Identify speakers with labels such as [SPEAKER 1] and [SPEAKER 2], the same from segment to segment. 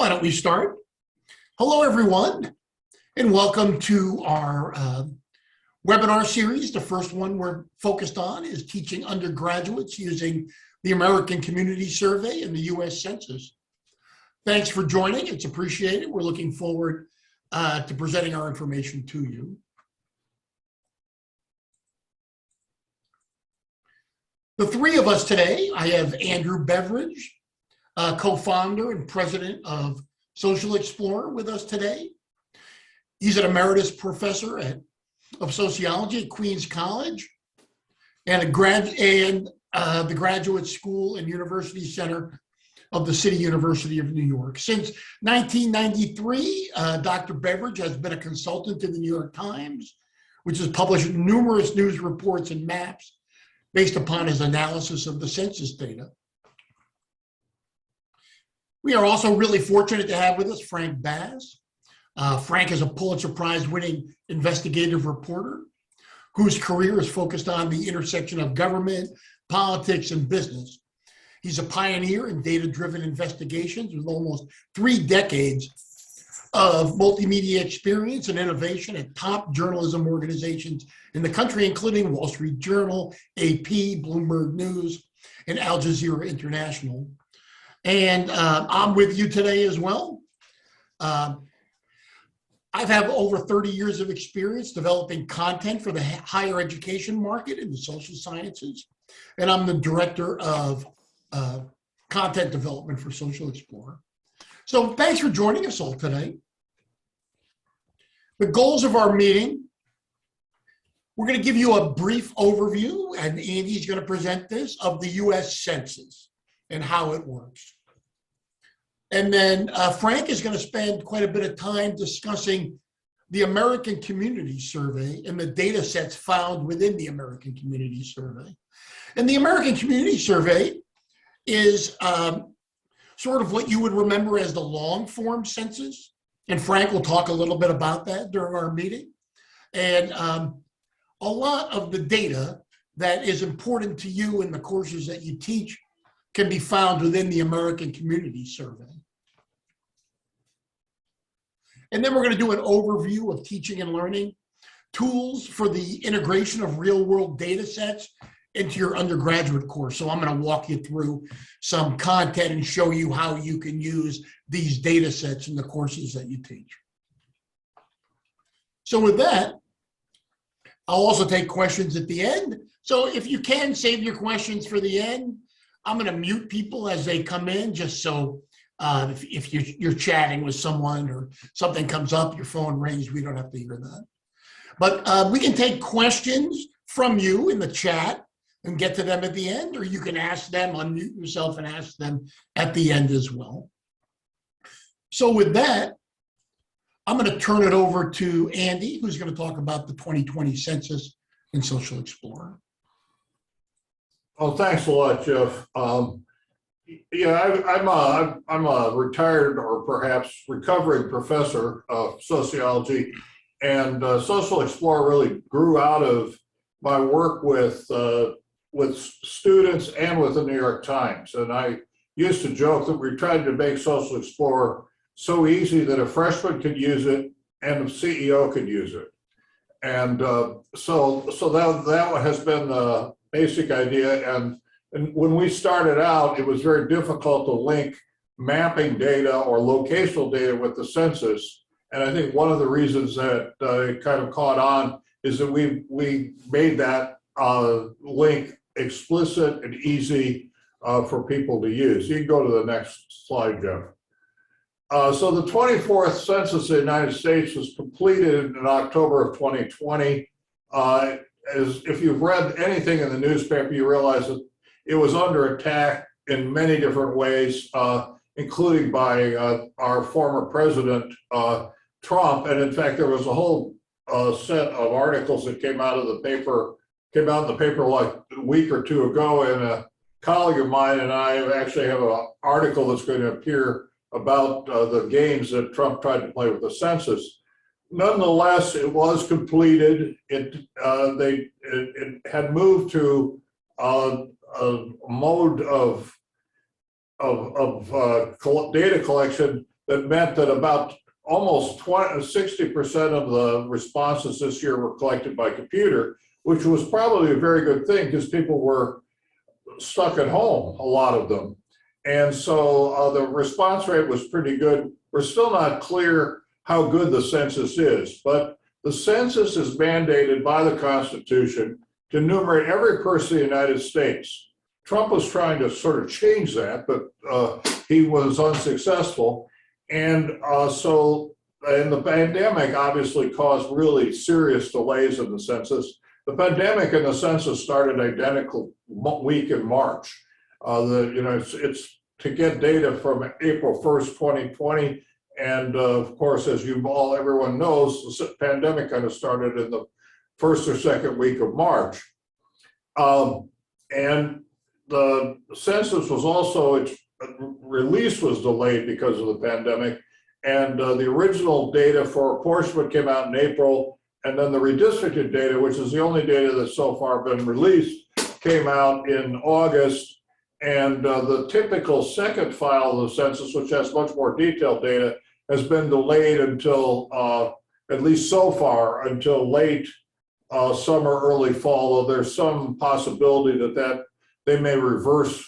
[SPEAKER 1] Why don't we start? Hello, everyone, and welcome to our webinar series. The first one we're focused on is teaching undergraduates using the American Community Survey and the U.S. Census. Thanks for joining. It's appreciated. We're looking forward to presenting our information to you. The three of us today, I have Andrew Beveridge, co-founder and president of Social Explorer, with us today. He's an emeritus professor of sociology at Queens College and the Graduate School and University Center of the City University of New York. Since 1993, Dr. Beveridge has been a consultant to the New York Times, which has published numerous news reports and maps based upon his analysis of the census data. We are also really fortunate to have with us Frank Bass. Frank is a Pulitzer Prize-winning investigative reporter whose career is focused on the intersection of government, politics, and business. He's a pioneer in data-driven investigations with almost 3 decades of multimedia experience and innovation at top journalism organizations in the country, including Wall Street Journal, AP, Bloomberg News, and Al Jazeera International. And I'm with you today as well. I've had over 30 years of experience developing content for the higher education market in the social sciences, and I'm the director of content development for Social Explorer. So thanks for joining us all today. The goals of our meeting: we're going to give you a brief overview, and Andy's going to present this, of the U.S. Census and how it works. And then Frank is going to spend quite a bit of time discussing the American Community Survey and the data sets found within the American Community Survey. And the American Community Survey is sort of what you would remember as the long-form census. And Frank will talk a little bit about that during our meeting. And a lot of the data that is important to you in the courses that you teach can be found within the American Community Survey. And then we're going to do an overview of teaching and learning tools for the integration of real-world data sets into your undergraduate course. So I'm going to walk you through some content and show you how you can use these data sets in the courses that you teach. So with that, I'll also take questions at the end. So if you can save your questions for the end, I'm going to mute people as they come in, just so if you're chatting with someone or something comes up, your phone rings, we don't have to hear that. But we can take questions from you in the chat and get to them at the end, or you can ask them, unmute yourself and ask them at the end as well. So with that, I'm going to turn it over to Andy, who's going to talk about the 2020 Census and Social Explorer.
[SPEAKER 2] Oh, thanks a lot, Jeff. Yeah, I'm a retired or perhaps recovering professor of sociology, and Social Explorer really grew out of my work with students and with the New York Times. And I used to joke that we tried to make Social Explorer so easy that a freshman could use it and a CEO could use it. And so that has been the basic idea. And when we started out, it was very difficult to link mapping data or locational data with the census. And I think one of the reasons that it kind of caught on is that we made that link explicit and easy for people to use. You can go to the next slide, Jeff. So the 24th Census of the United States was completed in October of 2020. If you've read anything in the newspaper, you realize that it was under attack in many different ways, including by our former president, Trump. And in fact, there was a whole set of articles that came out in the paper like a week or two ago. And a colleague of mine and I actually have an article that's going to appear about the games that Trump tried to play with the census. Nonetheless, it was completed. It had moved to a mode of data collection that meant that about almost 60% of the responses this year were collected by computer, which was probably a very good thing because people were stuck at home, a lot of them. And so the response rate was pretty good. We're still not clear how good the census is, but the census is mandated by the Constitution to enumerate every person in the United States. Trump was trying to sort of change that, but he was unsuccessful. And and the pandemic obviously caused really serious delays in the census. The pandemic and the census started identical week in March. It's to get data from April 1st, 2020. And of course, as everyone knows, the pandemic kind of started in the first or second week of March. And the census was also, its release was delayed because of the pandemic. And the original data for apportionment came out in April. And then the redistricted data, which is the only data that's so far been released, came out in August. And the typical second file of the census, which has much more detailed data, has been delayed until, at least so far, until late summer, early fall, though there's some possibility that they may reverse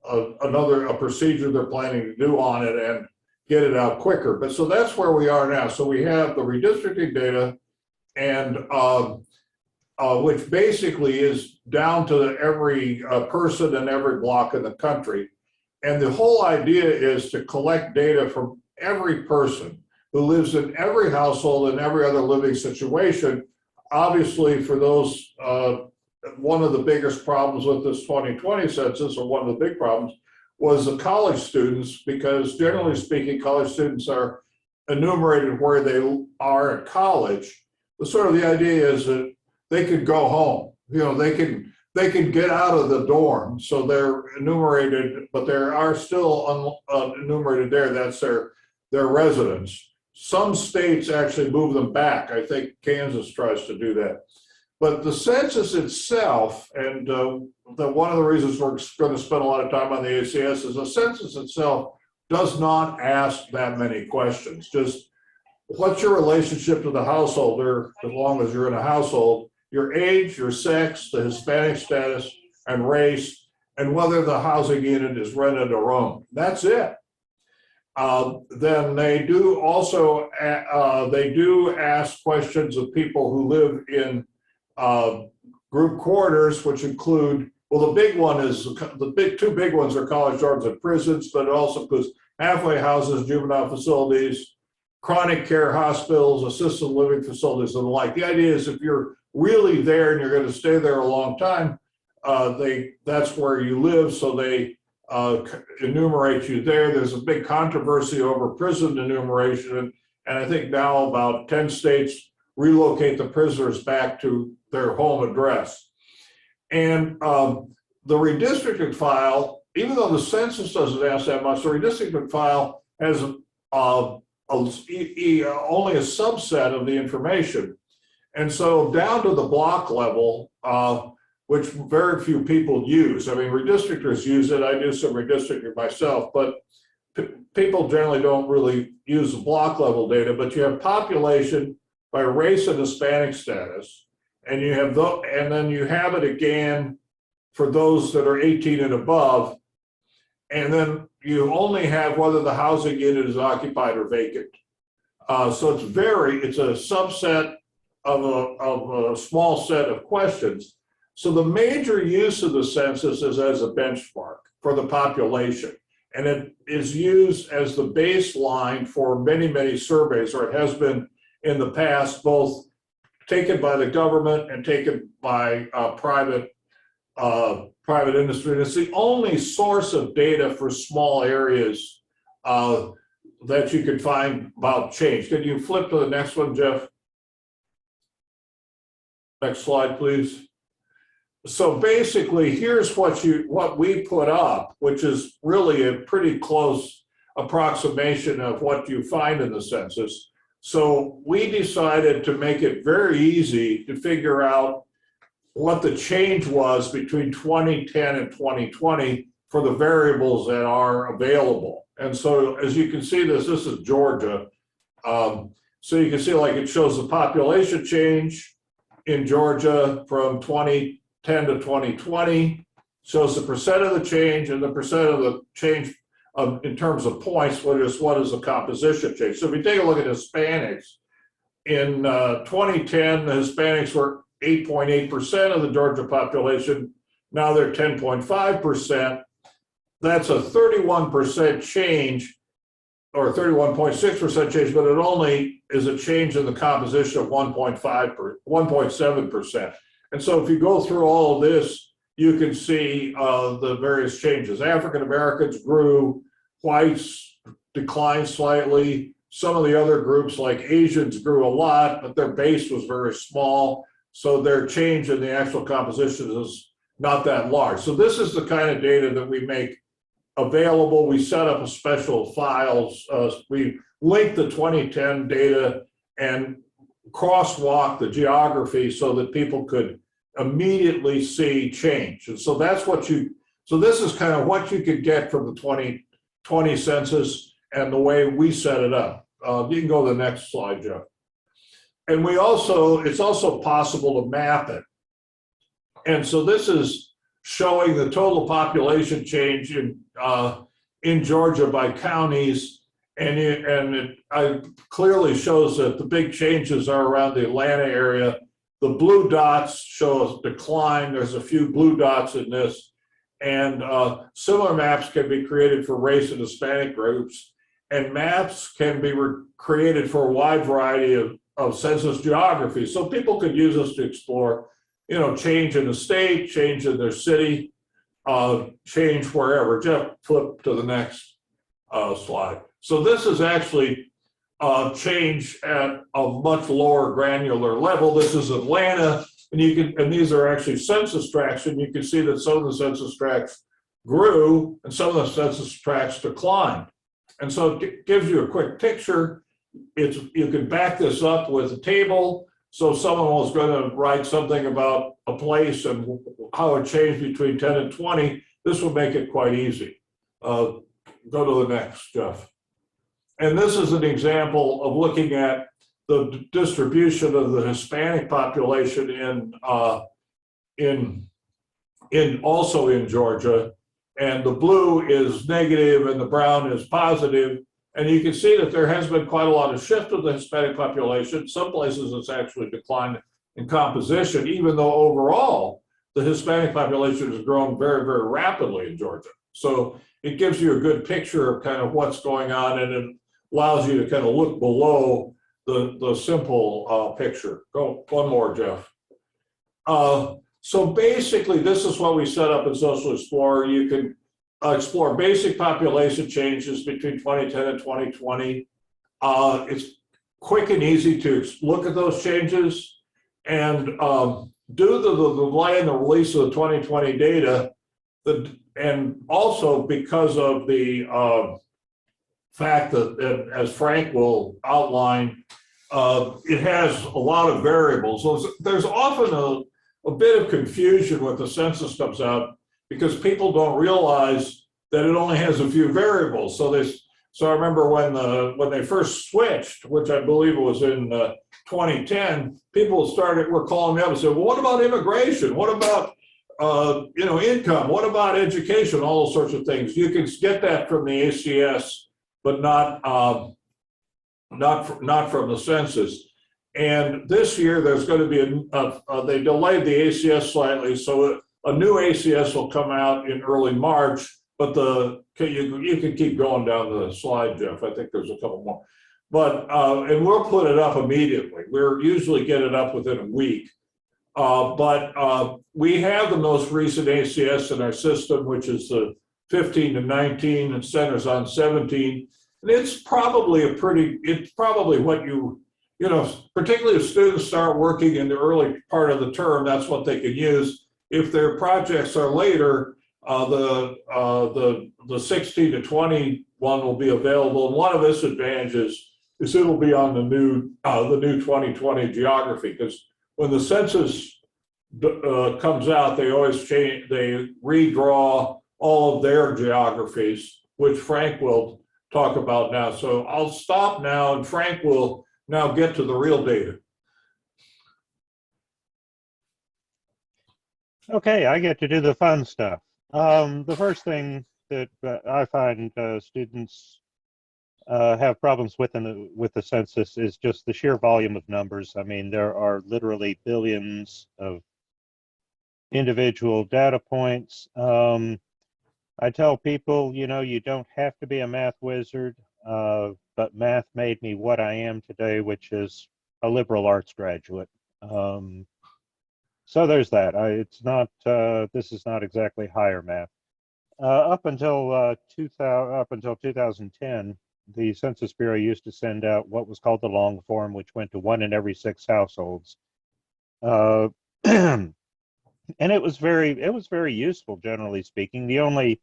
[SPEAKER 2] a procedure they're planning to do on it and get it out quicker. But so that's where we are now. So we have the redistricting data, and which basically is down to every person in every block in the country. And the whole idea is to collect data from every person who lives in every household and every other living situation. Obviously, for those, one of the biggest problems with this 2020 census, or one of the big problems, was the college students, because generally speaking, college students are enumerated where they are at college. The sort of the idea is that they could go home. They can get out of the dorm, so they're enumerated, but they are still enumerated there. That's their residence. Some states actually move them back. I think Kansas tries to do that. But the census itself, and one of the reasons we're going to spend a lot of time on the ACS is the census itself does not ask that many questions. Just what's your relationship to the householder, as long as you're in a household, your age, your sex, the Hispanic status, and race, and whether the housing unit is rented or owned. That's it. Then they do also ask questions of people who live in group quarters, which include, well, the big one is, two big ones are college dorms and prisons, but it also includes halfway houses, juvenile facilities, chronic care hospitals, assisted living facilities, and the like. The idea is if you're really there and you're going to stay there a long time, that's where you live, so they enumerate you there. There's a big controversy over prison enumeration, and I think now about 10 states relocate the prisoners back to their home address. And the redistricted file, even though the census doesn't ask that much, the redistricted file has only a subset of the information. And so down to the block level, which very few people use. I mean, redistrictors use it. I do some redistricting myself, but people generally don't really use the block level data. But you have population by race and Hispanic status, and you have and then you have it again for those that are 18 and above, and then you only have whether the housing unit is occupied or vacant. So it's a subset of a small set of questions. So the major use of the census is as a benchmark for the population, and it is used as the baseline for many, many surveys, or it has been in the past, both taken by the government and taken by private industry. And it's the only source of data for small areas that you can find about change. Can you flip to the next one, Jeff? Next slide, please. So basically, here's what we put up, which is really a pretty close approximation of what you find in the census. So we decided to make it very easy to figure out what the change was between 2010 and 2020 for the variables that are available. And so as you can see this is Georgia. So you can see like it shows the population change in Georgia from 2010 to 2020, shows the percent of the change and the percent of the change in terms of points, what is the composition change. So if you take a look at Hispanics, in 2010, the Hispanics were 8.8% of the Georgia population. Now they're 10.5%. That's a 31% change, or 31.6% change, but it only is a change in the composition of 1.7%. And so if you go through all of this, you can see the various changes. African Americans grew, whites declined slightly. Some of the other groups like Asians grew a lot, but their base was very small. So their change in the actual composition is not that large. So this is the kind of data that we make available. We set up a special files. We linked the 2010 data and crosswalk the geography so that people could immediately see change. And so that's what so this is kind of what you could get from the 2020 census and the way we set it up. You can go to the next slide, Jeff. And it's also possible to map it. And so this is showing the total population change in Georgia by counties, and it clearly shows that the big changes are around the Atlanta area. The blue dots show a decline. There's a few blue dots in this, and similar maps can be created for race and Hispanic groups, and maps can be created for a wide variety of census geography. So people could use this to explore, change in the state, change in their city, change wherever. Jeff, flip to the next slide. So this is actually change at a much lower granular level. This is Atlanta, and these are actually census tracts, and you can see that some of the census tracts grew and some of the census tracts declined. And so it gives you a quick picture. You can back this up with a table. So someone was going to write something about a place and how it changed between 10 and 20. This will make it quite easy. Go to the next, Jeff. And this is an example of looking at the distribution of the Hispanic population also in Georgia. And the blue is negative and the brown is positive. And you can see that there has been quite a lot of shift of the Hispanic population. Some places it's actually declined in composition, even though overall the Hispanic population has grown very, very rapidly in Georgia. So it gives you a good picture of kind of what's going on, and it allows you to kind of look below the simple picture. Go one more, Jeff. So basically, this is what we set up in Social Explorer. You can explore basic population changes between 2010 and 2020. It's quick and easy to look at those changes, and due to the delay in the release of the 2020 data, and also because of the fact that, as Frank will outline, it has a lot of variables. So there's often a bit of confusion when the census comes out, because people don't realize that it only has a few variables. So I remember when they first switched, which I believe was in 2010, people were calling me up and said, well, what about immigration? What about income? What about education? All those sorts of things. You can get that from the ACS, but not from the census. And this year there's going to be they delayed the ACS slightly, so a new ACS will come out in early March. But you can keep going down the slide, Jeff. I think there's a couple more. But and we'll put it up immediately. We're usually get it up within a week. But we have the most recent ACS in our system, which is the 15 to 19, and centers on 17. And it's probably what particularly if students start working in the early part of the term, that's what they can use. If their projects are later, the 16 to 20 one will be available. And one of its advantages is it'll be on the new 2020 geography, because when the census comes out, they always change, they redraw all of their geographies, which Frank will talk about now. So I'll stop now and Frank will now get to the real data.
[SPEAKER 3] Okay, I get to do the fun stuff. The first thing that I find students have problems with the census is just the sheer volume of numbers. I mean, there are literally billions of individual data points. I tell people, you know, you don't have to be a math wizard, but math made me what I am today, which is a liberal arts graduate. So there's that. It's not. This is not exactly higher math. Up until 2010, the Census Bureau used to send out what was called the long form, which went to 1 in every 6 households, and it was very useful, generally speaking. The only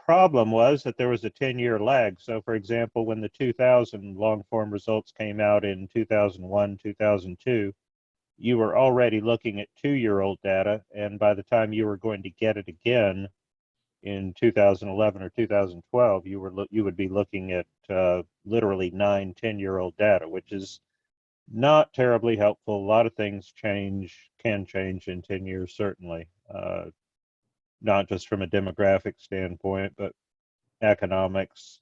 [SPEAKER 3] problem was that there was a 10-year lag. So, for example, when the 2000 long form results came out in 2001, 2002. You were already looking at 2-year-old data, and by the time you were going to get it again in 2011 or 2012, you would be looking at literally 9, 10-year-old data, which is not terribly helpful. A lot of things can change in 10 years, certainly, not just from a demographic standpoint, but economics,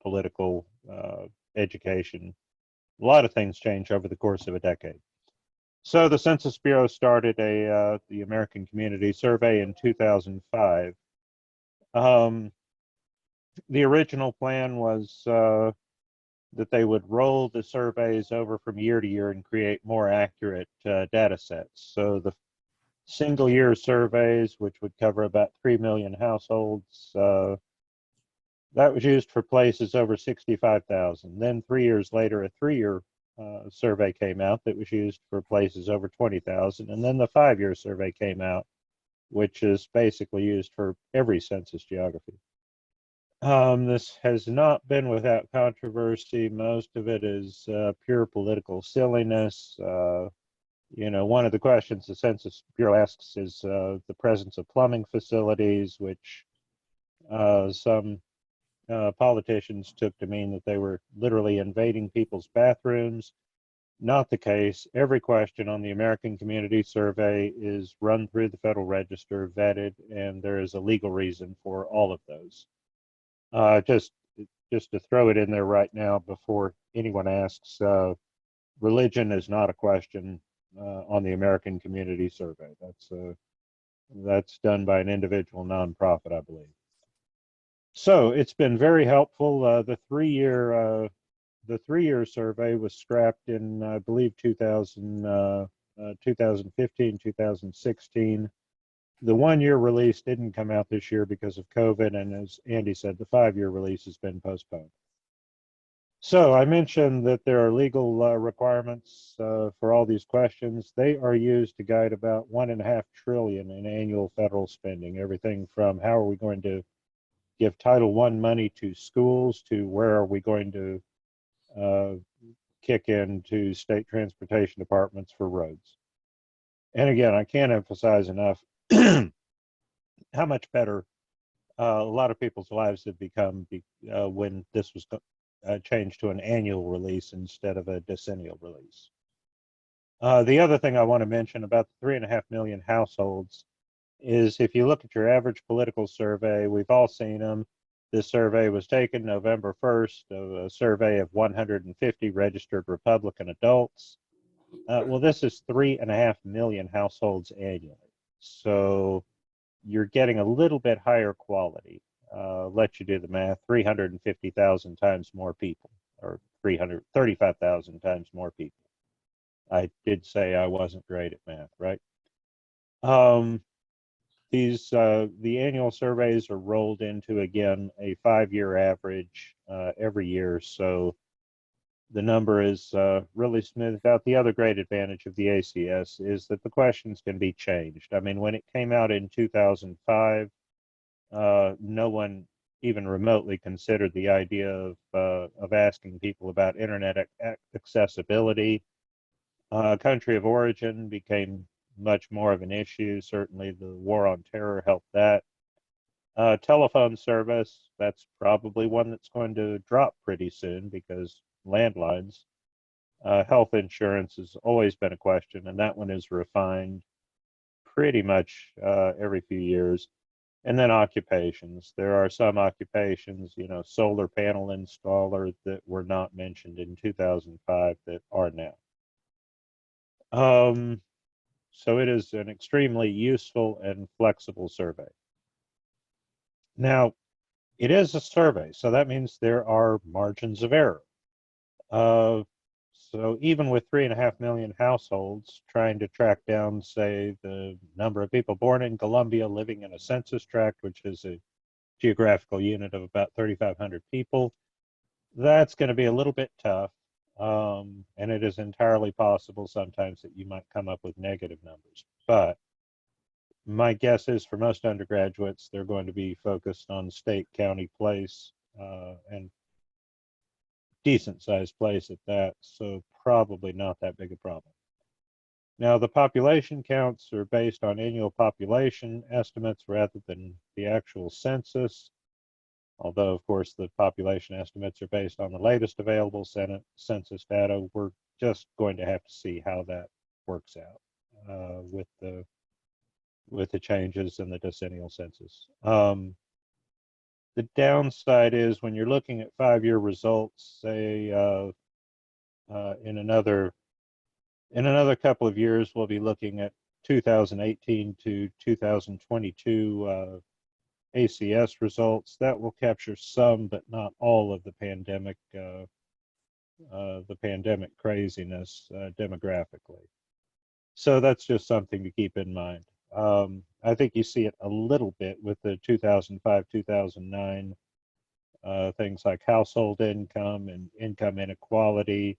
[SPEAKER 3] political, education. A lot of things change over the course of a decade. So the Census Bureau started the American Community Survey in 2005. The original plan was that they would roll the surveys over from year to year and create more accurate data sets. So the single year surveys, which would cover about 3 million households, that was used for places over 65,000. Then 3 years later, a 3-year survey came out that was used for places over 20,000. And then the 5-year survey came out, which is basically used for every census geography. This has not been without controversy. Most of it is pure political silliness. You know, one of the questions the Census Bureau asks is the presence of plumbing facilities, which some politicians took to mean that they were literally invading people's bathrooms. Not the case. Every question on the American Community Survey is run through the Federal Register, vetted, and there is a legal reason for all of those. Just to throw it in there right now before anyone asks, religion is not a question on the American Community Survey. That's done by an individual nonprofit, I believe. So it's been very helpful. The 3-year survey was scrapped in, I believe, 2015, 2016. The 1-year release didn't come out this year because of COVID, and as Andy said, the 5-year release has been postponed. So I mentioned that there are legal requirements for all these questions. They are used to guide about $1.5 trillion in annual federal spending. Everything from how are we going to give Title I money to schools, to where are we going to kick into state transportation departments for roads. And again, I can't emphasize enough how much better a lot of people's lives have become when this was changed to an annual release instead of a decennial release. The other thing I want to mention about the 3.5 million households is if you look at your average political survey, we've all seen them. This survey was taken November 1st, a survey of 150 registered Republican adults. Well, this is 3.5 million households annually. So you're getting a little bit higher quality. Let you do the math, 350,000 times more people, or 335,000 times more people. I did say I wasn't great at math, right? The annual surveys are rolled into, again, a 5-year average every year, so the number is really smoothed out. The other great advantage of the ACS is that the questions can be changed. I mean, when it came out in 2005, no one even remotely considered the idea of asking people about internet accessibility. Country of origin became much more of an issue. Certainly the war on terror helped that. Telephone service, that's probably one that's going to drop pretty soon because landlines. Health insurance has always been a question, and that one is refined pretty much every few years. And then occupations. There are some occupations, solar panel installer that were not mentioned in 2005 that are now. So it is an extremely useful and flexible survey. Now, it is a survey, so that means there are margins of error. So even with 3.5 million households, trying to track down, say, the number of people born in Columbia living in a census tract, which is a geographical unit of about 3,500 people, that's going to be a little bit tough. And it is entirely possible sometimes that you might come up with negative numbers. But my guess is for most undergraduates, they're going to be focused on state, county, place, and decent sized place at that, so probably not that big a problem. Now, the population counts are based on annual population estimates rather than the actual census, although, of course, the population estimates are based on the latest available census data. We're just going to have to see how that works out with the changes in the decennial census. The downside is when you're looking at 5-year results, say in another couple of years, we'll be looking at 2018 to 2022 ACS results. That will capture some, but not all of the pandemic craziness demographically. So that's just something to keep in mind. I think you see it a little bit with the 2005, 2009 things like household income and income inequality.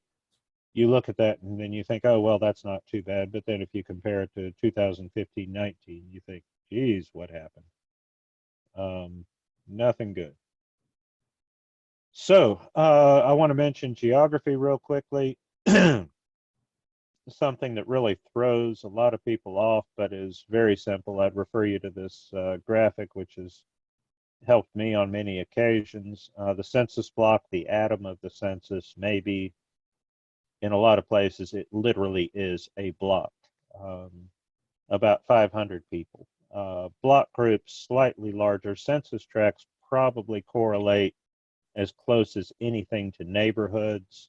[SPEAKER 3] You look at that and then you think, oh, well, that's not too bad. But then if you compare it to 2015, 19, you think, geez, what happened? Nothing good. So I want to mention geography real quickly. Something that really throws a lot of people off, but is very simple. I'd refer you to this graphic, which has helped me on many occasions. The census block, the atom of the census, maybe in a lot of places, it literally is a block, about 500 people. Block groups, slightly larger. Census tracts probably correlate as close as anything to neighborhoods.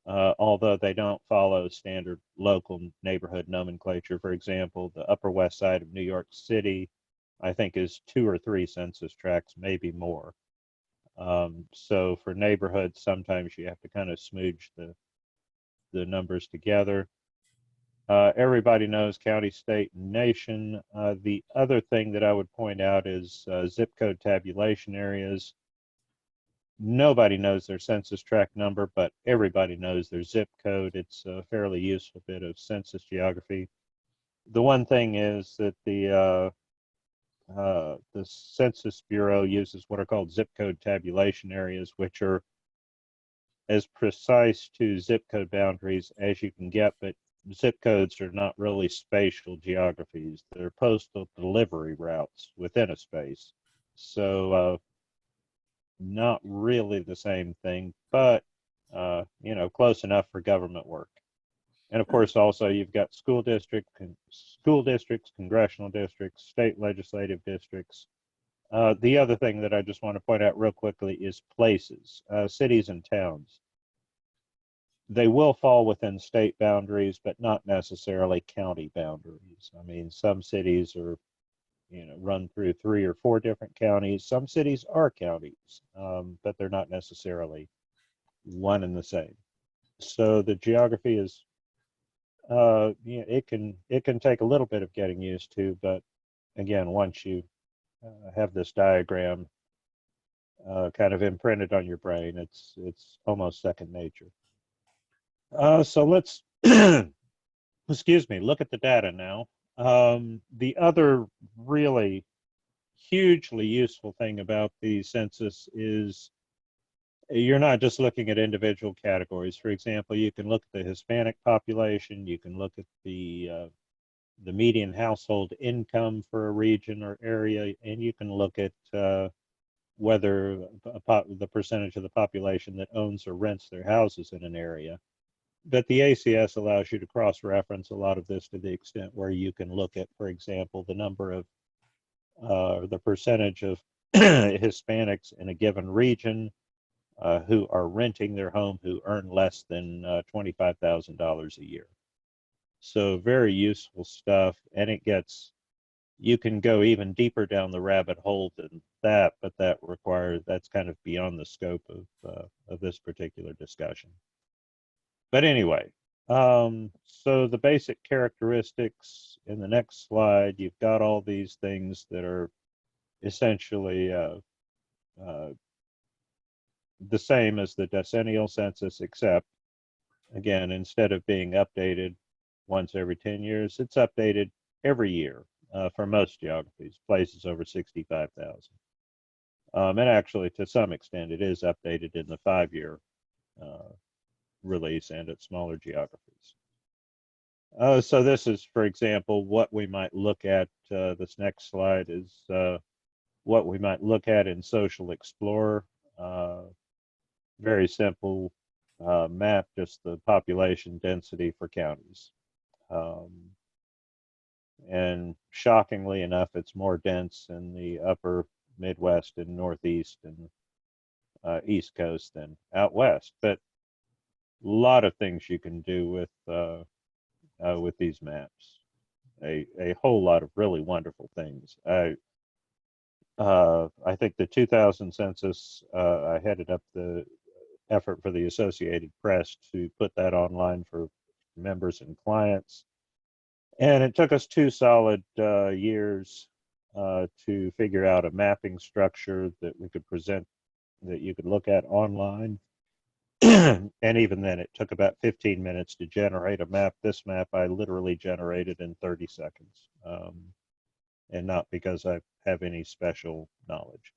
[SPEAKER 3] Although they don't follow standard local neighborhood nomenclature. For example, the Upper West Side of New York City, I think, is 2 or 3 census tracts, maybe more. So for neighborhoods, sometimes you have to kind of smooch the numbers together. Everybody knows county, state, and nation. The other thing that I would point out is zip code tabulation areas. Nobody knows their census tract number, but everybody knows their zip code. It's a fairly useful bit of census geography. The one thing is that the Census Bureau uses what are called zip code tabulation areas, which are as precise to zip code boundaries as you can get, but zip codes are not really spatial geographies. They're postal delivery routes within a space. So not really the same thing, but close enough for government work. And of course, also you've got school districts, congressional districts, state legislative districts. The other thing that I just want to point out real quickly is places, cities and towns. They will fall within state boundaries, but not necessarily county boundaries. I mean, some cities are run through 3 or 4 different counties. Some cities are counties, but they're not necessarily one and the same. So the geography is, it can take a little bit of getting used to, but again, once you have this diagram kind of imprinted on your brain, it's almost second nature. So let's, excuse me, look at the data now. The other really hugely useful thing about the census is you're not just looking at individual categories. For example, you can look at the Hispanic population, you can look at the the median household income for a region or area, and you can look at whether the percentage of the population that owns or rents their houses in an area. But the ACS allows you to cross-reference a lot of this to the extent where you can look at, for example, the number of the percentage of Hispanics in a given region who are renting their home who earn less than $25,000 a year. So very useful stuff, and you can go even deeper down the rabbit hole than that, but that's kind of beyond the scope of this particular discussion. But anyway, so the basic characteristics in the next slide, you've got all these things that are essentially the same as the decennial census, except, again, instead of being updated once every 10 years, it's updated every year for most geographies, places over 65,000. And actually, to some extent, it is updated in the 5-year release and at smaller geographies. So this is, for example, what we might look at. This next slide is what we might look at in Social Explorer. Very simple map, just the population density for counties. And shockingly enough, it's more dense in the upper Midwest and Northeast and East Coast than out West. But a lot of things you can do with these maps. A whole lot of really wonderful things. I think the 2000 census, I headed up the effort for the Associated Press to put that online for members and clients. And it took us 2 solid years to figure out a mapping structure that we could present, that you could look at online. And even then, it took about 15 minutes to generate a map. This map I literally generated in 30 seconds, and not because I have any special knowledge.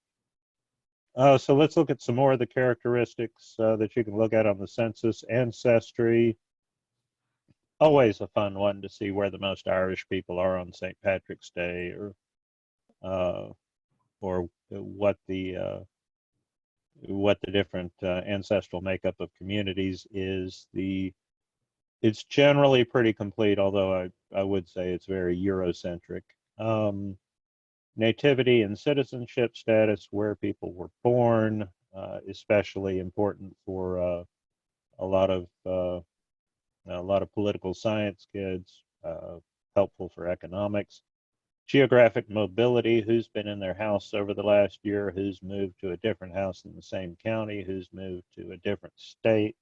[SPEAKER 3] So let's look at some more of the characteristics that you can look at on the census. Ancestry, always a fun one to see where the most Irish people are on St. Patrick's Day, or what the different ancestral makeup of communities is. It's generally pretty complete, although I would say it's very Eurocentric. Nativity and citizenship status, where people were born, especially important for a lot of political science kids, helpful for economics. Geographic mobility, who's been in their house over the last year, who's moved to a different house in the same county, who's moved to a different state.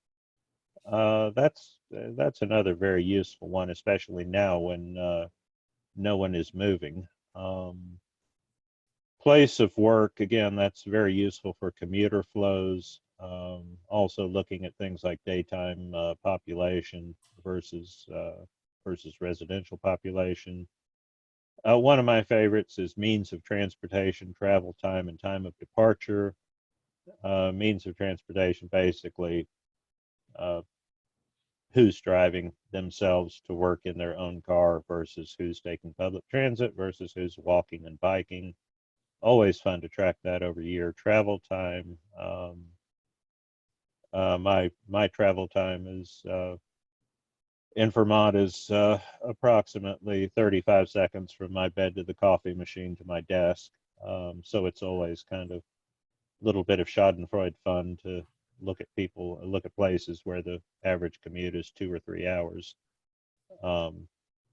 [SPEAKER 3] That's another very useful one, especially now when no one is moving. Place of work, again, that's very useful for commuter flows. Also looking at things like daytime population versus residential population. One of my favorites is means of transportation, travel time, and time of departure. Means of transportation, basically, who's driving themselves to work in their own car versus who's taking public transit versus who's walking and biking. Always fun to track that over year. Travel time. My travel time is in Vermont is approximately 35 seconds from my bed to the coffee machine to my desk. So it's always kind of a little bit of Schadenfreude fun to look at places where the average commute is 2 or 3 hours.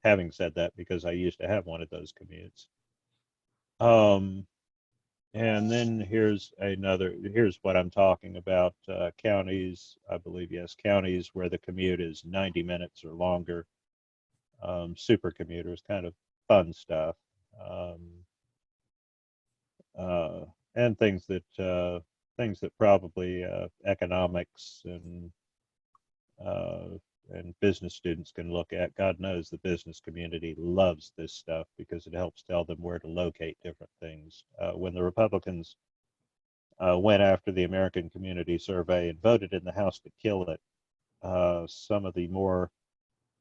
[SPEAKER 3] Having said that, because I used to have one of those commutes. And then here's what I'm talking about. Counties, I believe, yes, counties where the commute is 90 minutes or longer. Super commuters, kind of fun stuff. And things that probably economics and business students can look at. God knows the business community loves this stuff because it helps tell them where to locate different things. When the Republicans went after the American Community Survey and voted in the House to kill it, some of the more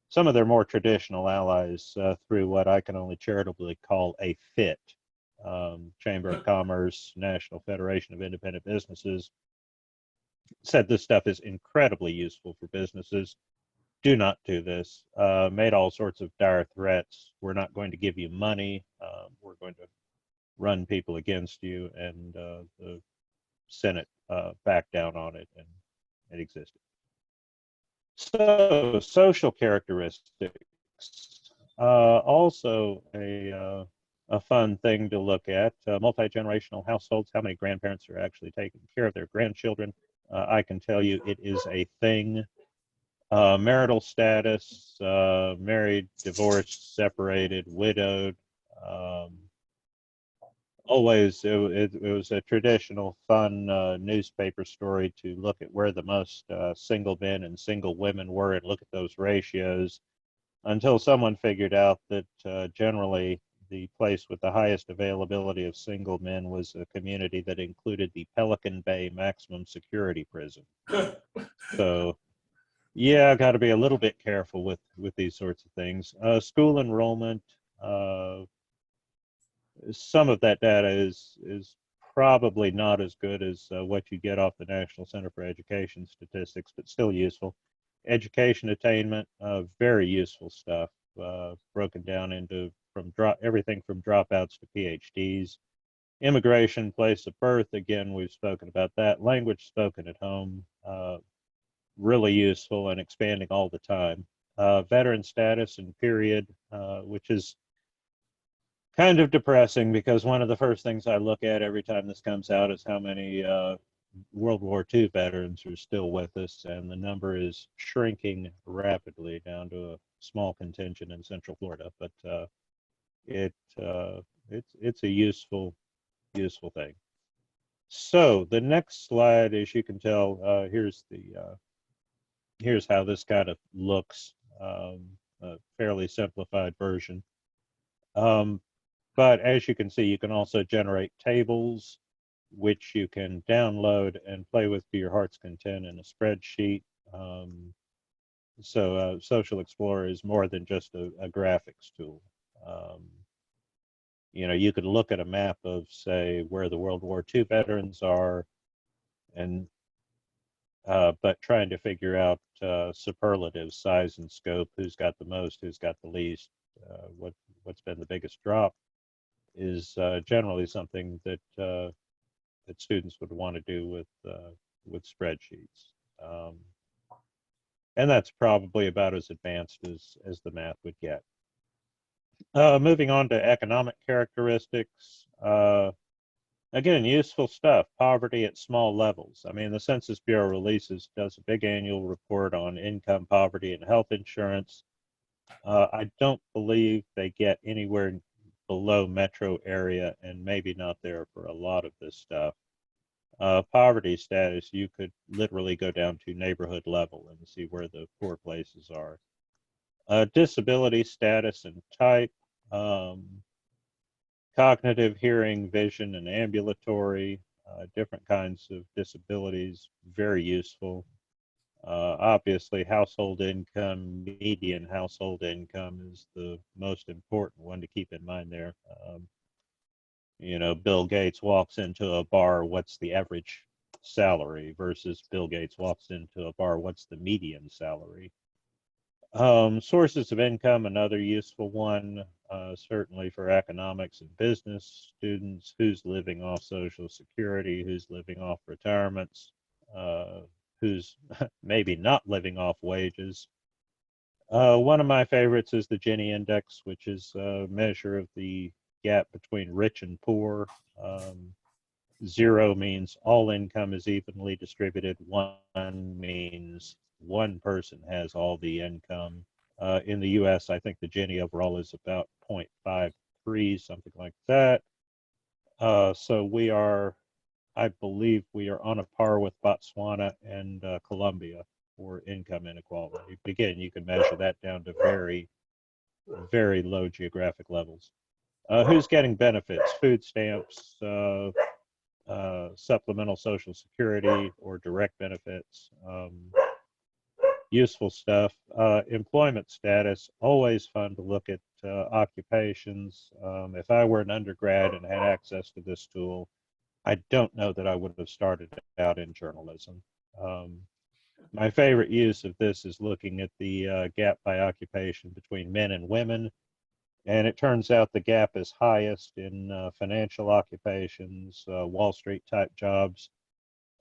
[SPEAKER 3] some of their more traditional allies through what I can only charitably call a FIT, Chamber of Commerce, National Federation of Independent Businesses, said this stuff is incredibly useful for businesses. Do not do this. Made all sorts of dire threats. We're not going to give you money. We're going to run people against you. And the Senate backed down on it, and it existed. So, social characteristics. Also a fun thing to look at. Multi-generational households, how many grandparents are actually taking care of their grandchildren. I can tell you it is a thing. Marital status, married, divorced, separated, widowed. Always, it was a traditional, fun newspaper story to look at where the most single men and single women were and look at those ratios, until someone figured out that generally the place with the highest availability of single men was a community that included the Pelican Bay maximum security prison. So, yeah, I've got to be a little bit careful with these sorts of things. School enrollment, some of that data is probably not as good as what you get off the National Center for Education Statistics, but still useful. Education attainment, very useful stuff, broken down into everything from dropouts to PhDs. Immigration, place of birth, again, we've spoken about that. Language spoken at home, really useful and expanding all the time. Veteran status and period, which is kind of depressing, because one of the first things I look at every time this comes out is how many World War II veterans are still with us, and the number is shrinking rapidly down to a small contingent in Central Florida. But it's a useful thing. So the next slide, as you can tell, here's how this kind of looks, a fairly simplified version. But as you can see, you can also generate tables, which you can download and play with to your heart's content in a spreadsheet. So Social Explorer is more than just a graphics tool. You could look at a map of, say, where the World War II veterans are, and but trying to figure out superlatives, size and scope, who's got the most, who's got the least, what's been the biggest drop, is generally something that that students would want to do with spreadsheets. And that's probably about as advanced as the math would get. Moving on to economic characteristics. Again, useful stuff. Poverty at small levels. I mean, the Census Bureau does a big annual report on income, poverty, and health insurance. I don't believe they get anywhere below metro area, and maybe not there for a lot of this stuff. Poverty status, you could literally go down to neighborhood level and see where the poor places are. Disability status and type, cognitive, hearing, vision, and ambulatory, different kinds of disabilities, very useful. Obviously, household income, median household income is the most important one to keep in mind there. Bill Gates walks into a bar, what's the average salary, versus Bill Gates walks into a bar, what's the median salary? Sources of income, another useful one, certainly for economics and business students, who's living off Social Security, who's living off retirements, who's maybe not living off wages. One of my favorites is the Gini Index, which is a measure of the gap between rich and poor. 0 means all income is evenly distributed. 1 means one person has all the income. In the US, I think the Gini overall is about 0.53, something like that. So I believe we are on a par with Botswana and Colombia for income inequality. Again, you can measure that down to very, very low geographic levels. Who's getting benefits? Food stamps, supplemental Social Security, or direct benefits. useful stuff. Employment status, always fun to look at occupations. If I were an undergrad and had access to this tool, I don't know that I would have started out in journalism. My favorite use of this is looking at the gap by occupation between men and women. And it turns out the gap is highest in financial occupations, Wall Street type jobs.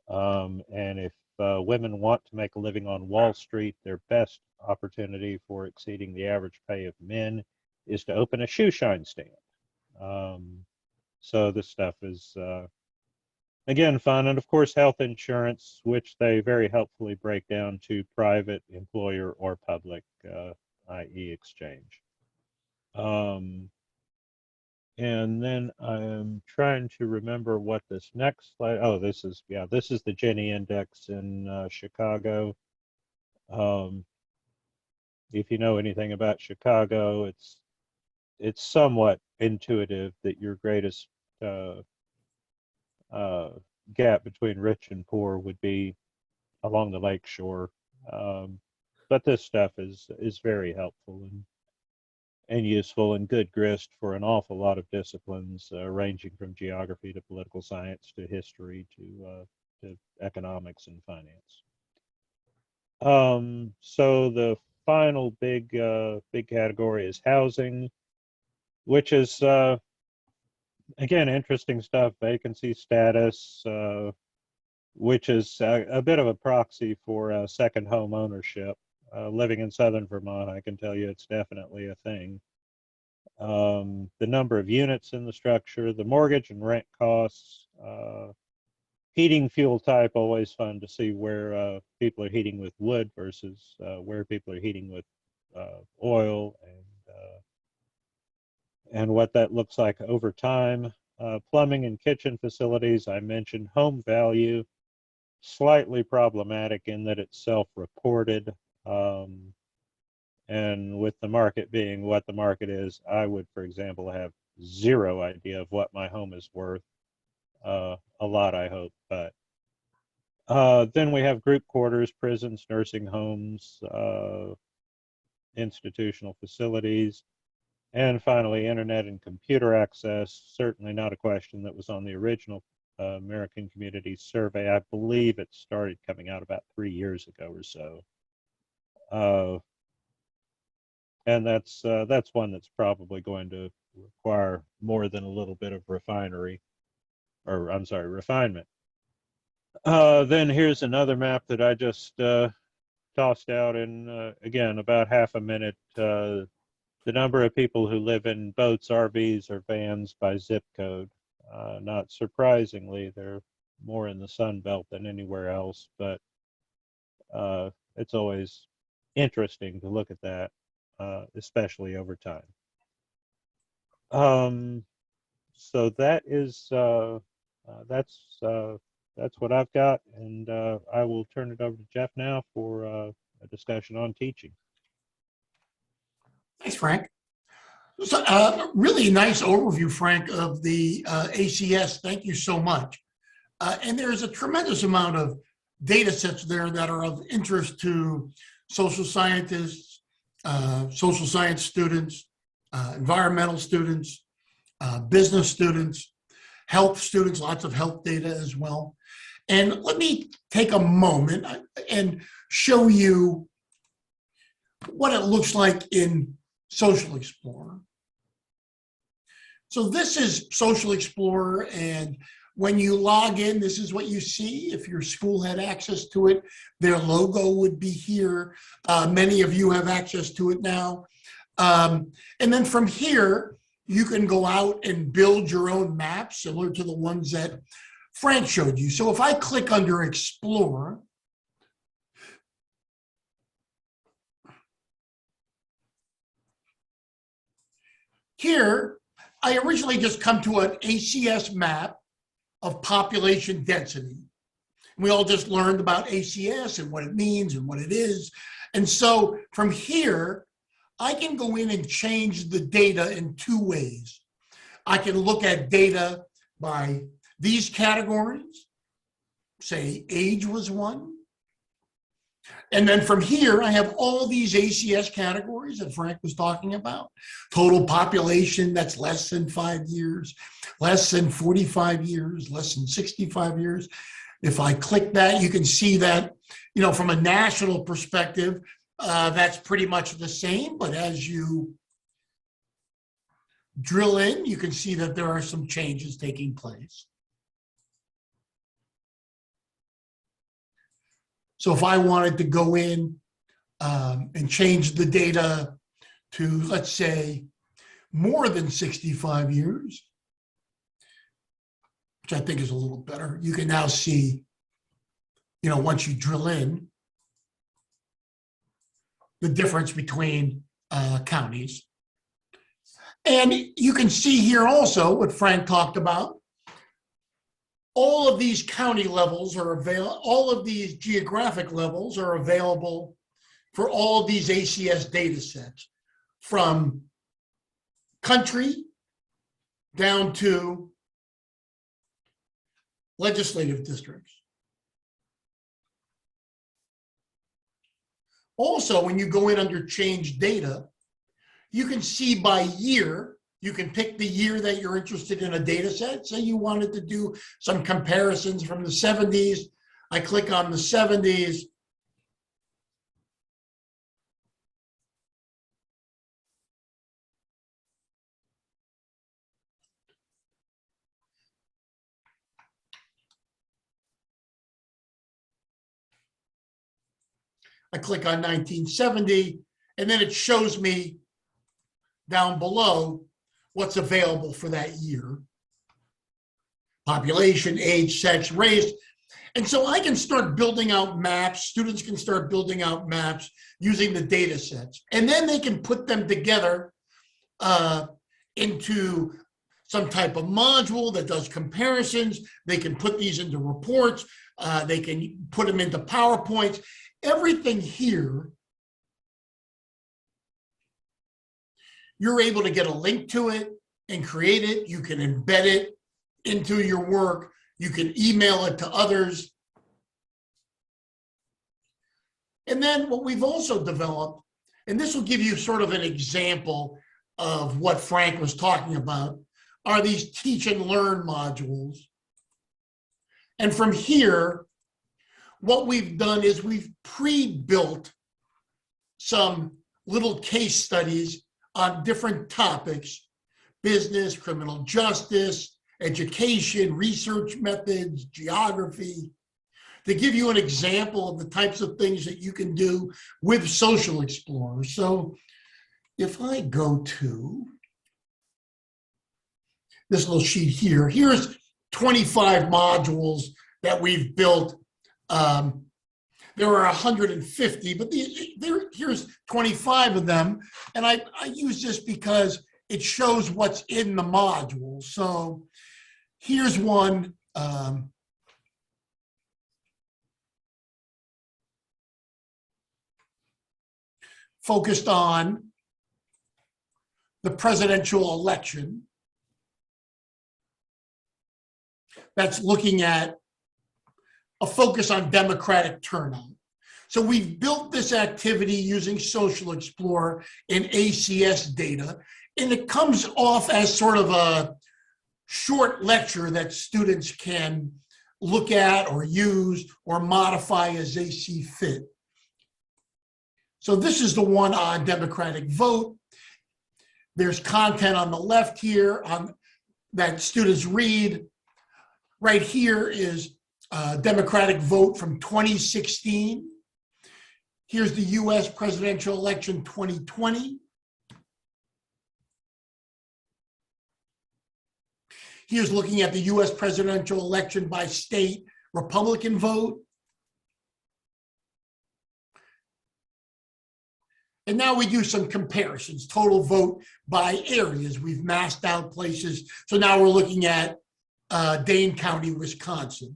[SPEAKER 3] And if women want to make a living on Wall Street, their best opportunity for exceeding the average pay of men is to open a shoe shine stand. So this stuff is, again, fun. And of course, health insurance, which they very helpfully break down to private, employer, or public, i.e. exchange. And then I'm trying to remember what this next slide, oh, this is the Gini Index in Chicago. If you know anything about Chicago, it's somewhat intuitive that your greatest gap between rich and poor would be along the lake shore. But this stuff is very helpful and useful and good grist for an awful lot of disciplines, ranging from geography to political science to history to economics and finance. So the final big category is housing, which is again interesting stuff. Vacancy status, which is a bit of a proxy for second home ownership. Living in southern Vermont, I can tell you it's definitely a thing. The number of units in the structure, the mortgage and rent costs, heating fuel type, always fun to see where people are heating with wood versus where people are heating with oil, and what that looks like over time. Plumbing and kitchen facilities, I mentioned. Home value, slightly problematic in that it's self-reported. And with the market being what the market is, I would, for example, have zero idea of what my home is worth. A lot, I hope. But then we have group quarters, prisons, nursing homes, institutional facilities, and finally, internet and computer access. Certainly not a question that was on the original American Community Survey. I believe it started coming out about 3 years ago or so. And that's one that's probably going to require more than a little bit of refinement. Then here's another map that I just tossed out in, again, about half a minute. The number of people who live in boats, RVs, or vans by zip code. Not surprisingly, they're more in the Sun Belt than anywhere else, but it's always interesting to look at that. Especially over time. So that is that's what I've got, and I will turn it over to Jeff now for a discussion on teaching.
[SPEAKER 1] Thanks, Frank. So, really nice overview, Frank, of the ACS. Thank you so much. And there's a tremendous amount of data sets there that are of interest to social scientists, social science students, environmental students, business students, health students, lots of health data as well. And let me take a moment and show you what it looks like in Social Explorer. So this is Social Explorer, and when you log in, this is what you see. If your school had access to it, their logo would be here. Many of you have access to it now. And then from here, you can go out and build your own maps, similar to the ones that Frank showed you. So if I click under Explore, here, I originally just come to an ACS map of population density. We all just learned about ACS and what it means and what it is. And so from here, I can go in and change the data in two ways. I can look at data by these categories, say age was one, And then from here, I have all these ACS categories that Frank was talking about. Total population that's less than 5 years, less than 45 years, less than 65 years. If I click that, you can see that, you know, from a national perspective, that's pretty much the same. But as you drill in, you can see that there are some changes taking place. So if I wanted to go in and change the data to, let's say, more than 65 years, which I think is a little better, you can now see, you know, once you drill in, the difference between counties. And you can see here also what Frank talked about. All of these county levels are available, all of these geographic levels are available for all of these ACS data sets, from country down to legislative districts. Also, when you go in under change data, you can see by year. You can pick the year that you're interested in a data set. Say you wanted to do some comparisons from the 70s. I click on the 70s. I click on 1970, and then it shows me down below what's available for that year. Population, age, sex, race. And so I can start building out maps. Students can start building out maps using the data sets. And then they can put them together into some type of module that does comparisons. They can put these into reports. They can put them into PowerPoints. Everything here, you're able to get a link to it and create it. You can embed it into your work. You can email it to others. And then what we've also developed, and this will give you sort of an example of what Frank was talking about, are these teach and learn modules. And from here, what we've done is we've pre-built some little case studies on different topics: business, criminal justice, education, research methods, geography, to give you an example of the types of things that you can do with Social Explorer. So if I go to this little sheet here, here's 25 modules that we've built. There are 150, but here's 25 of them. And I use this because it shows what's in the module. So here's one. Focused on the presidential election. That's looking at a focus on Democratic turnout. So we've built this activity using Social Explorer and ACS data, and it comes off as sort of a short lecture that students can look at or use or modify as they see fit. So this is the one on Democratic vote. There's content on the left here that students read. Right here is Democratic vote from 2016. Here's the US presidential election 2020. Here's looking at the US presidential election by state Republican vote. And now we do some comparisons, total vote by areas. We've masked out places. So now we're looking at Dane County, Wisconsin.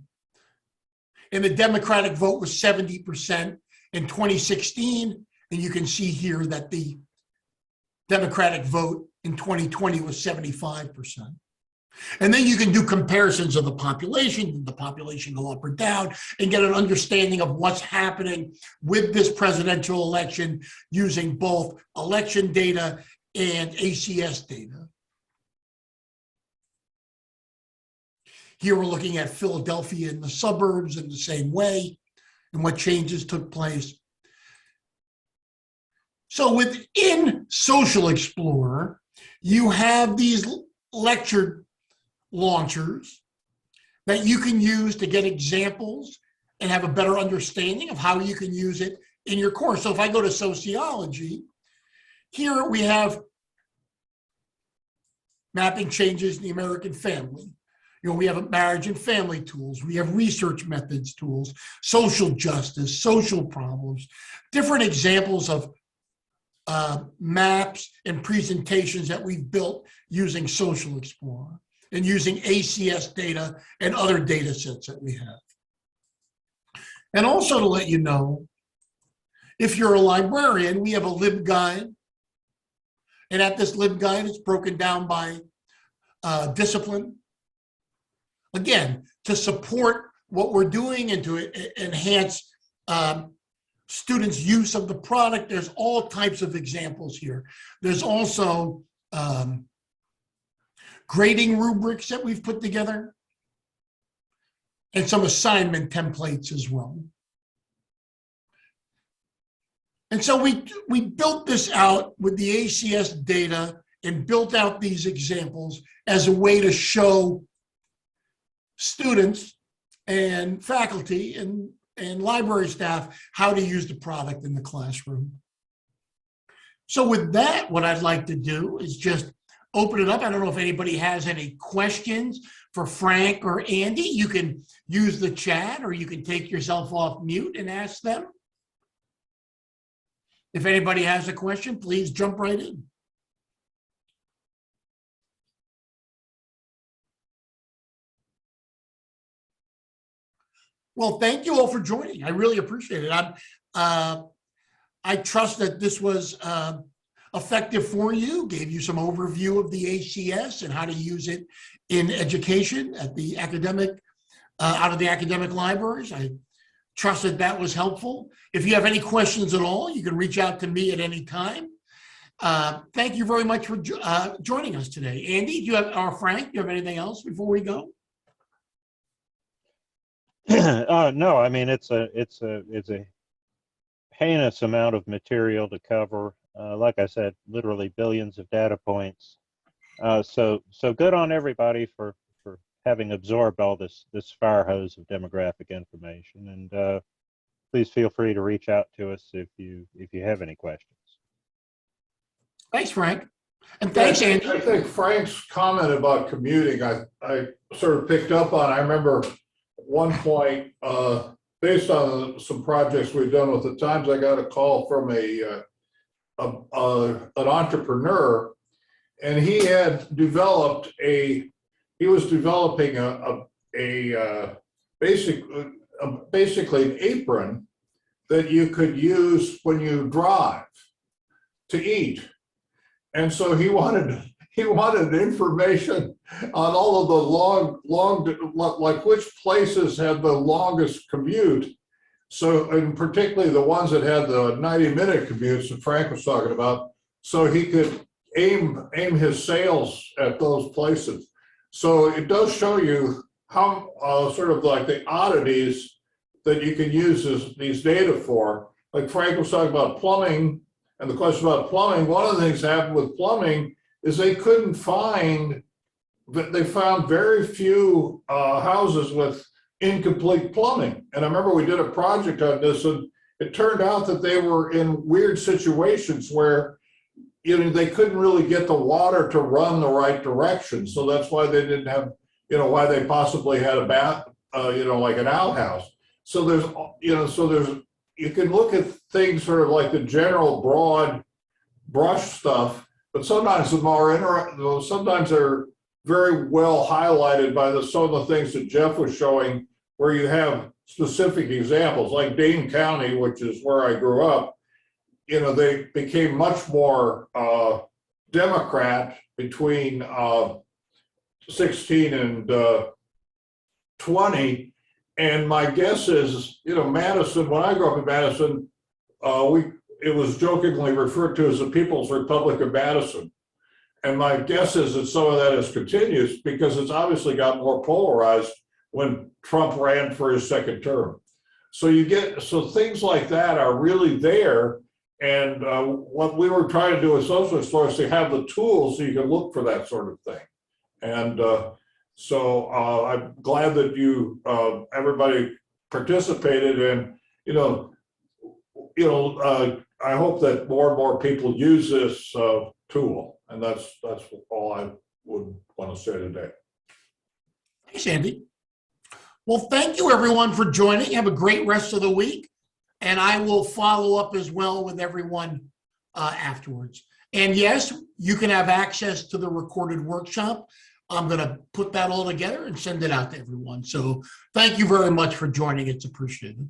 [SPEAKER 1] And the Democratic vote was 70% in 2016. And you can see here that the Democratic vote in 2020 was 75%. And then you can do comparisons of the population. Did the population go up or down? And get an understanding of what's happening with this presidential election using both election data and ACS data. Here we're looking at Philadelphia and the suburbs in the same way and what changes took place. So within Social Explorer, you have these lecture launchers that you can use to get examples and have a better understanding of how you can use it in your course. So if I go to sociology, here we have mapping changes in the American family. We have marriage and family tools. We have research methods tools, social justice, social problems, different examples of maps and presentations that we've built using Social Explorer and using ACS data and other data sets that we have. And also to let you know, if you're a librarian, we have a LibGuide. And at this LibGuide, it's broken down by discipline. Again, to support what we're doing and to enhance students' use of the product. There's all types of examples here. There's also grading rubrics that we've put together and some assignment templates as well. And so we built this out with the ACS data and built out these examples as a way to show students and faculty and library staff how to use the product in the classroom. So with that, what I'd like to do is just open it up. I don't know if anybody has any questions for Frank or Andy. You can use the chat or you can take yourself off mute and ask them. If anybody has a question, please jump right in. Well, thank you all for joining. I really appreciate it. I trust that this was effective for you, gave you some overview of the ACS and how to use it in education at the academic, out of the academic libraries. I trust that that was helpful. If you have any questions at all, you can reach out to me at any time. Thank you very much for joining us today. Andy, do you have, or Frank, do you have anything else before we go?
[SPEAKER 3] No, I mean, it's a heinous amount of material to cover. Like I said, literally billions of data points. So good on everybody for having absorbed all this fire hose of demographic information. And please feel free to reach out to us if you have any questions.
[SPEAKER 1] Thanks, Frank. And thanks, Andy.
[SPEAKER 2] I think Frank's comment about commuting, I sort of picked up on. I remember at one point, based on some projects we've done with the Times, I got a call from an entrepreneur, and he had developed he was developing basically an apron that you could use when you drive to eat. And so he wanted information on all of the long, like which places had the longest commute. So, and particularly the ones that had the 90-minute commutes that Frank was talking about, so he could aim his sales at those places. So it does show you how sort of like the oddities that you can use these data for. Like Frank was talking about plumbing, and the question about plumbing, one of the things that happened with plumbing is they couldn't find, they found very few houses with incomplete plumbing. And I remember we did a project on this, and it turned out that they were in weird situations where they couldn't really get the water to run the right direction. So that's why they didn't have, why they possibly had a bath, like an outhouse. So there's, you can look at things sort of like the general broad brush stuff, but sometimes sometimes they're very well highlighted by some of the things that Jeff was showing, where you have specific examples, like Dane County, which is where I grew up. They became much more Democrat between 16 and 20. And my guess is, Madison, when I grew up in Madison, it was jokingly referred to as the People's Republic of Madison. And my guess is that some of that is continuous because it's obviously got more polarized when Trump ran for his second term. So things like that are really there. And what we were trying to do with socialist law is to have the tools so you can look for that sort of thing. And so I'm glad that everybody participated, and I hope that more and more people use this tool, and that's all I would want to say today.
[SPEAKER 1] Thanks, Andy. Well, thank you everyone for joining. Have a great rest of the week, and I will follow up as well with everyone afterwards. And yes, you can have access to the recorded workshop. I'm going to put that all together and send it out to everyone. So thank you very much for joining. It's appreciated.